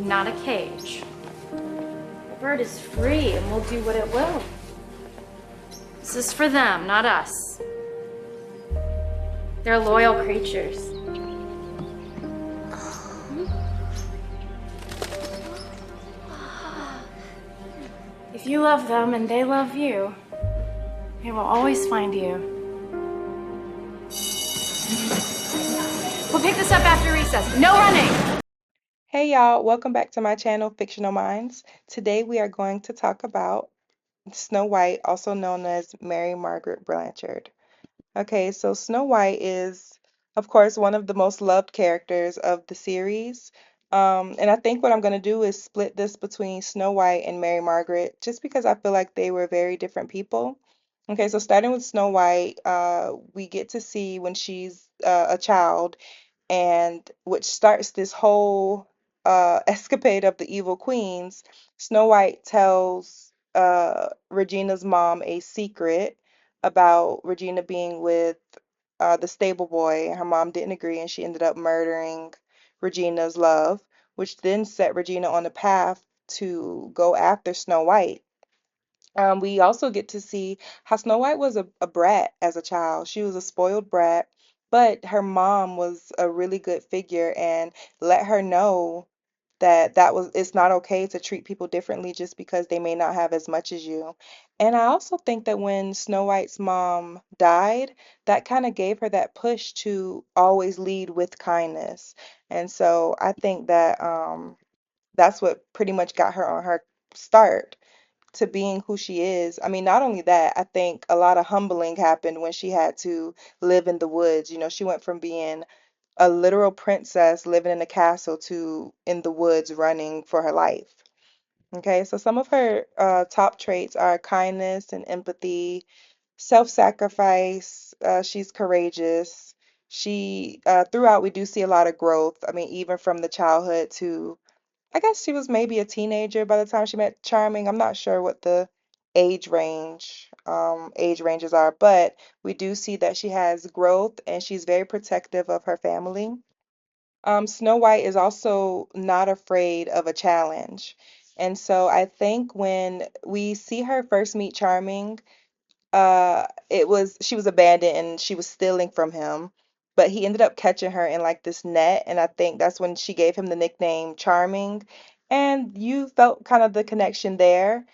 not a cage. The bird is free and will do what it will. This is for them, not us. They're loyal creatures. If you love them and they love you, they will always find you. We'll pick this up after recess. No running! Hey y'all, welcome back to my channel, Fictional Minds. Today we are going to talk about Snow White, also known as Mary Margaret Blanchard. Okay, so Snow White is, of course, one of the most loved characters of the series. And I think what I'm going to do is split this between Snow White and Mary Margaret, just because I feel like they were very different people. Okay, so starting with Snow White, we get to see when she's a child and which starts this whole escapade of the evil queens. Snow White tells Regina's mom a secret about Regina being with the stable boy. Her mom didn't agree, and she ended up murdering Regina's love, which then set Regina on the path to go after Snow White. We also get to see how Snow White was a brat as a child. She was a spoiled brat, but her mom was a really good figure and let her know that it's not okay to treat people differently just because they may not have as much as you. And I also think that when Snow White's mom died, that kind of gave her that push to always lead with kindness. And so I think that that's what pretty much got her on her start to being who she is. I mean, not only that, I think a lot of humbling happened when she had to live in the woods. You know, she went from being a literal princess living in a castle to in the woods running for her life. Okay, so some of her top traits are kindness and empathy, self-sacrifice. She's courageous. Throughout, we do see a lot of growth. I mean, even from the childhood to I guess she was maybe a teenager by the time she met Charming. I'm not sure what the age ranges are, but we do see that she has growth and she's very protective of her family. Snow White is also not afraid of a challenge. And so I think when we see her first meet Charming, it was she was abandoned and she was stealing from him, but he ended up catching her in like this net, and I think that's when she gave him the nickname Charming, and you felt kind of the connection there.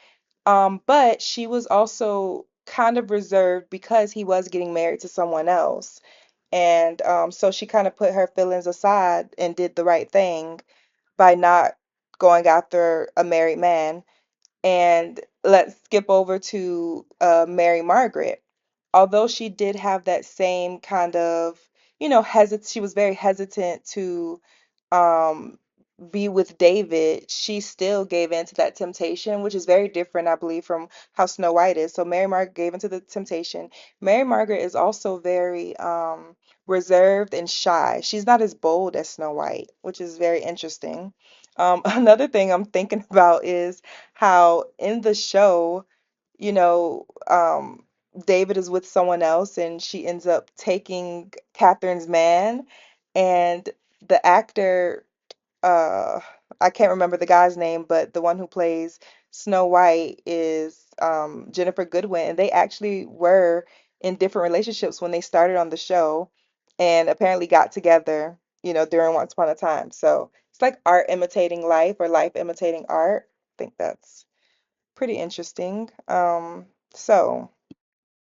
But she was also kind of reserved because he was getting married to someone else, and so she kind of put her feelings aside and did the right thing by not going after a married man. And let's skip over to Mary Margaret. Although she did have that same kind of, she was very hesitant to um, be with David. She still gave in to that temptation, which is very different, I believe, from how Snow White is. So Mary Margaret gave into the temptation. Mary Margaret is also very reserved and shy. She's not as bold as Snow White, which is very interesting. Another thing I'm thinking about is how in the show, you know, David is with someone else and she ends up taking Catherine's man, and the actor, uh, I can't remember the guy's name, but the one who plays Snow White is Jennifer Goodwin, and they actually were in different relationships when they started on the show, and apparently got together, during Once Upon a Time. So it's like art imitating life or life imitating art. I think that's pretty interesting. So.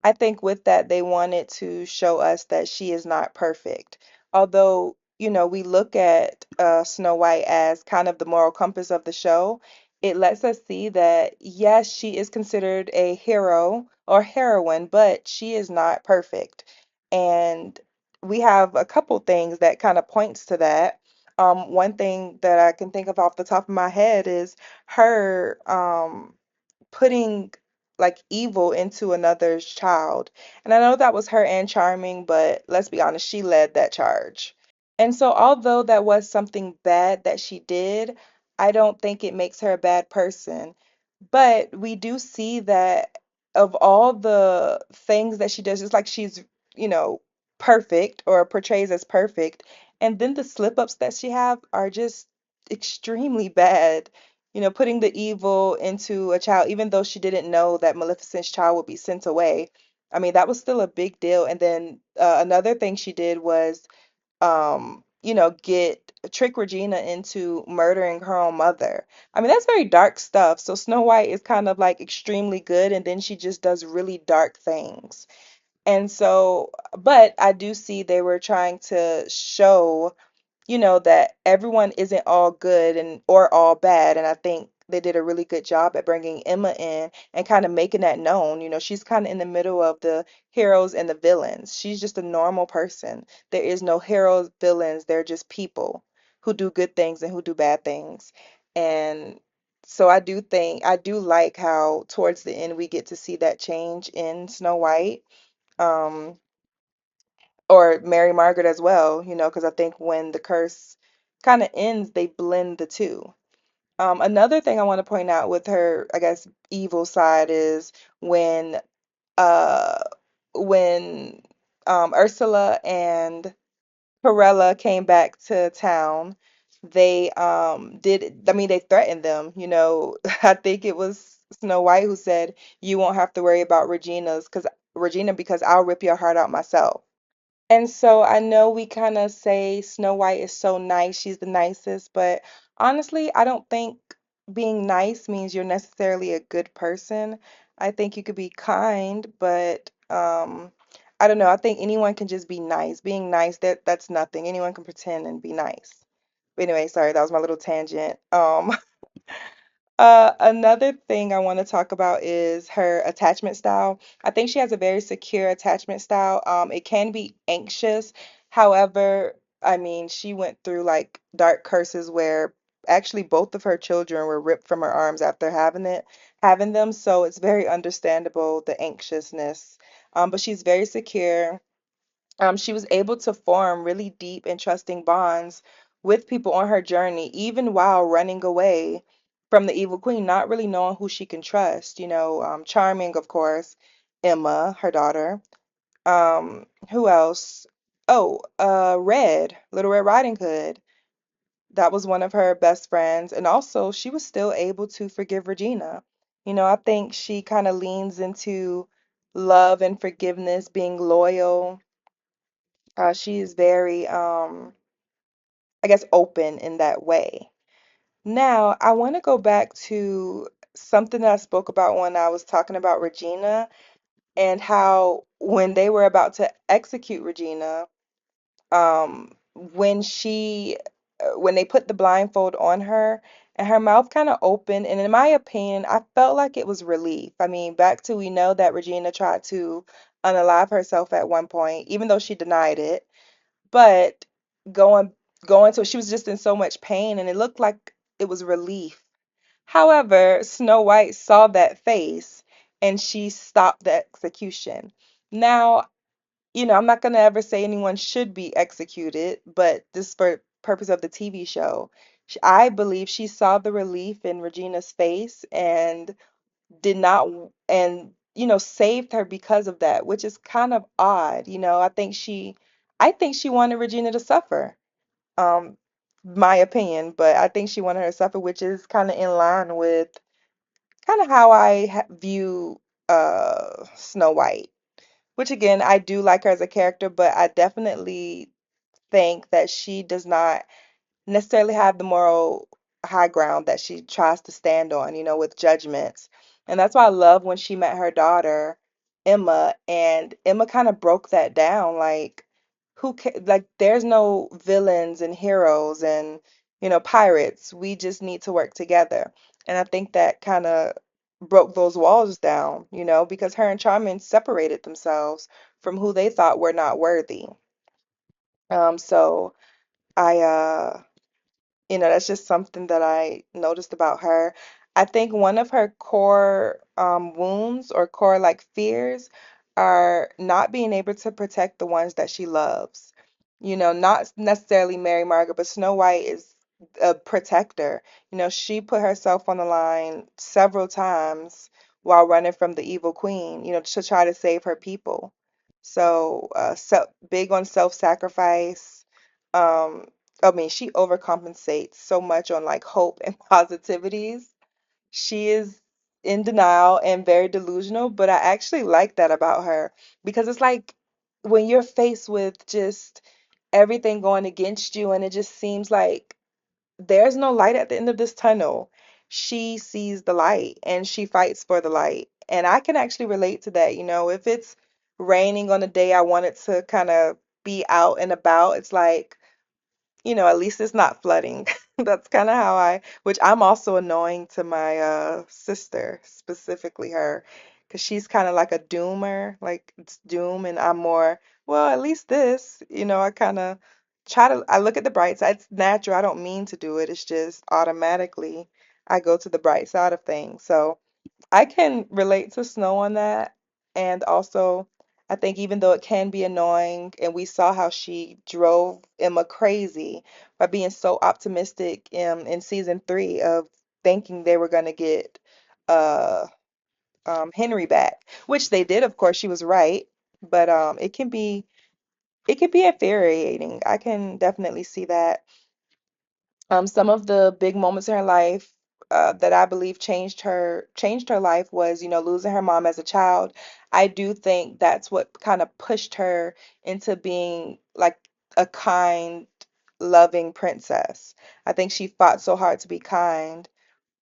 I think with that, they wanted to show us that she is not perfect. Although, we look at Snow White as kind of the moral compass of the show, it lets us see that, yes, she is considered a hero or heroine, but she is not perfect. And we have a couple things that kind of points to that. One thing that I can think of off the top of my head is her putting like evil into another's child. And I know that was her and Charming, but let's be honest, she led that charge. And so, although that was something bad that she did, I don't think it makes her a bad person. But we do see that of all the things that she does, it's like she's, you know, perfect or portrays as perfect. And then the slip ups that she have are just extremely bad. Putting the evil into a child, even though she didn't know that Maleficent's child would be sent away. I mean, that was still a big deal. And then another thing she did was get trick Regina into murdering her own mother. I mean, that's very dark stuff. So Snow White is kind of like extremely good, and then she just does really dark things. And so, but I do see they were trying to show that everyone isn't all good and or all bad. And I think they did a really good job at bringing Emma in and kind of making that known. She's kind of in the middle of the heroes and the villains. She's just a normal person. There is no heroes, villains. They're just people who do good things and who do bad things. And so I do like how towards the end we get to see that change in Snow White. Um, or Mary Margaret as well, because I think when the curse kind of ends, they blend the two. Another thing I want to point out with her, I guess, evil side is when uh when Ursula and Corella came back to town, they I mean they threatened them, I think it was Snow White who said, "You won't have to worry about Regina because I'll rip your heart out myself." And so I know we kind of say Snow White is so nice, she's the nicest, but honestly, I don't think being nice means you're necessarily a good person. I think you could be kind, but I don't know. I think anyone can just be nice. Being nice, that's nothing. Anyone can pretend and be nice. But anyway, sorry, that was my little tangent. Another thing I want to talk about is her attachment style. I think she has a very secure attachment style. It can be anxious. However, I mean, she went through like dark curses where actually both of her children were ripped from her arms after having them. So it's very understandable, the anxiousness. But she's very secure. She was able to form really deep and trusting bonds with people on her journey, even while running away from the evil queen, not really knowing who she can trust. Charming, of course, Emma, her daughter. Who else? Oh, Little Red Riding Hood. That was one of her best friends. And also, she was still able to forgive Regina. I think she kind of leans into love and forgiveness, being loyal. She is very, I guess, open in that way. Now, I want to go back to something that I spoke about when I was talking about Regina and how when they were about to execute Regina, when they put the blindfold on her and her mouth kind of opened, and in my opinion, I felt like it was relief. I mean, back to we know that Regina tried to unalive herself at one point, even though she denied it. But going going to she was just in so much pain and it looked like it was relief. However, Snow White saw that face and she stopped the execution. Now, I'm not going to ever say anyone should be executed, but this for purpose of the TV show, I believe she saw the relief in Regina's face and did not and saved her because of that, which is kind of odd. I think she wanted Regina to suffer. Um, my opinion, but I think she wanted her to suffer, which is kind of in line with kind of how I view Snow White. Which again, I do like her as a character, but I definitely think that she does not necessarily have the moral high ground that she tries to stand on, with judgments. And that's why I love when she met her daughter, Emma, and Emma kind of broke that down. Like, like, there's no villains and heroes and, pirates. We just need to work together. And I think that kind of broke those walls down, because her and Charming separated themselves from who they thought were not worthy. So I that's just something that I noticed about her. I think one of her core wounds or core like fears are not being able to protect the ones that she loves. Not necessarily Mary Margaret, but Snow White is a protector. She put herself on the line several times while running from the evil queen, to try to save her people. So big on self-sacrifice. Um, I mean, she overcompensates so much on like hope and positivities. She is in denial and very delusional, but I actually like that about her because it's like when you're faced with just everything going against you and it just seems like there's no light at the end of this tunnel. She sees the light and she fights for the light. And I can actually relate to that. If it's raining on a day I want it to kind of be out and about, it's like, at least it's not flooding. That's kind of how which I'm also annoying to my sister, specifically her, because she's kind of like a doomer, like it's doom, and I'm more, well, at least this, I kind of I look at the bright side. It's natural. I don't mean to do it. It's just automatically I go to the bright side of things. So, I can relate to Snow on that. And also, I think even though it can be annoying, and we saw how she drove Emma crazy by being so optimistic in season 3 of thinking they were going to get uh, Henry back, which they did. Of course, she was right, but it can be infuriating. I can definitely see that. Some of the big moments in her life that I believe changed her life was, losing her mom as a child. I do think that's what kind of pushed her into being like a kind, loving princess. I think she fought so hard to be kind,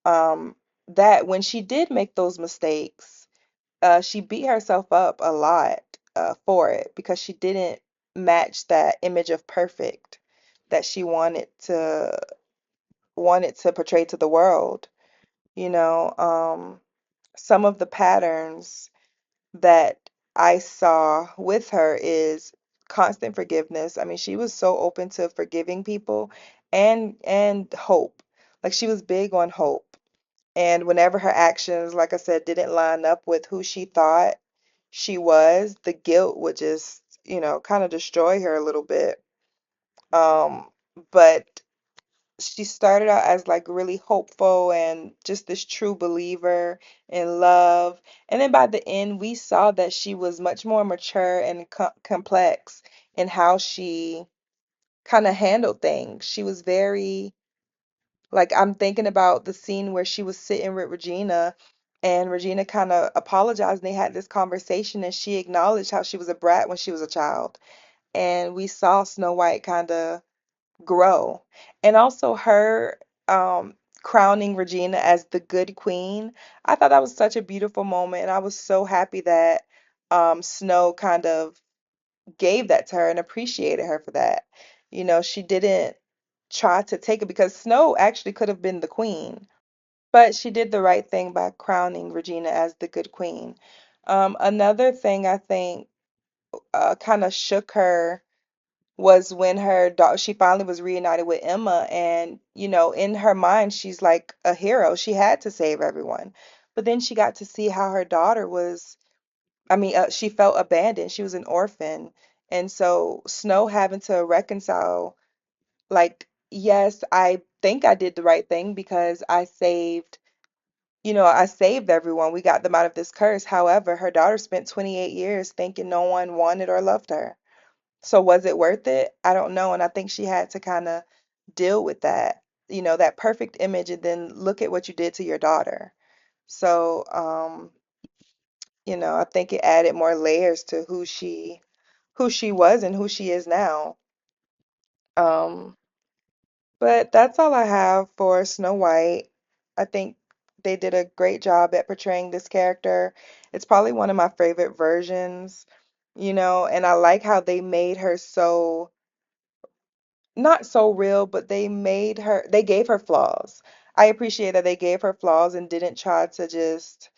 that when she did make those mistakes, she beat herself up a lot for it because she didn't match that image of perfect that she wanted to portray to the world. You know, some of the patterns that I saw with her is constant forgiveness. I mean, she was so open to forgiving people and hope. Like she was big on hope. And whenever her actions, like I said, didn't line up with who she thought she was, the guilt would just, kind of destroy her a little bit. Um, but she started out as like really hopeful and just this true believer in love. And then by the end, we saw that she was much more mature and complex in how she kind of handled things. She was very, like, I'm thinking about the scene where she was sitting with Regina and Regina kind of apologized and they had this conversation and she acknowledged how she was a brat when she was a child. And we saw Snow White kind of grow. And also her crowning Regina as the good queen. I thought that was such a beautiful moment, and I was so happy that Snow kind of gave that to her and appreciated her for that. She didn't try to take it because Snow actually could have been the queen, but she did the right thing by crowning Regina as the good queen. Another thing I think kind of shook her was when her daughter she finally was reunited with Emma, and in her mind she's like a hero. She had to save everyone. But then she got to see how her daughter was, I mean, she felt abandoned. She was an orphan. And so Snow having to reconcile, like, yes, I think I did the right thing because I saved everyone. We got them out of this curse. However, her daughter spent 28 years thinking no one wanted or loved her. So was it worth it? I don't know. And I think she had to kind of deal with that, that perfect image, and then look at what you did to your daughter. So, I think it added more layers to who she was and who she is now. Um, but that's all I have for Snow White. I think they did a great job at portraying this character. It's probably one of my favorite versions, and I like how they made her so not so real, but they gave her flaws. I appreciate that they gave her flaws and didn't try to just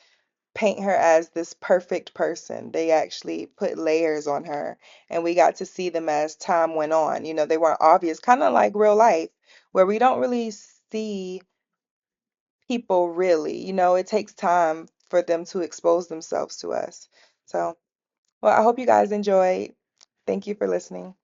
paint her as this perfect person. They actually put layers on her, and we got to see them as time went on. They weren't obvious, kind of like real life, where we don't really see people really. It takes time for them to expose themselves to us. So, well, I hope you guys enjoyed. Thank you for listening.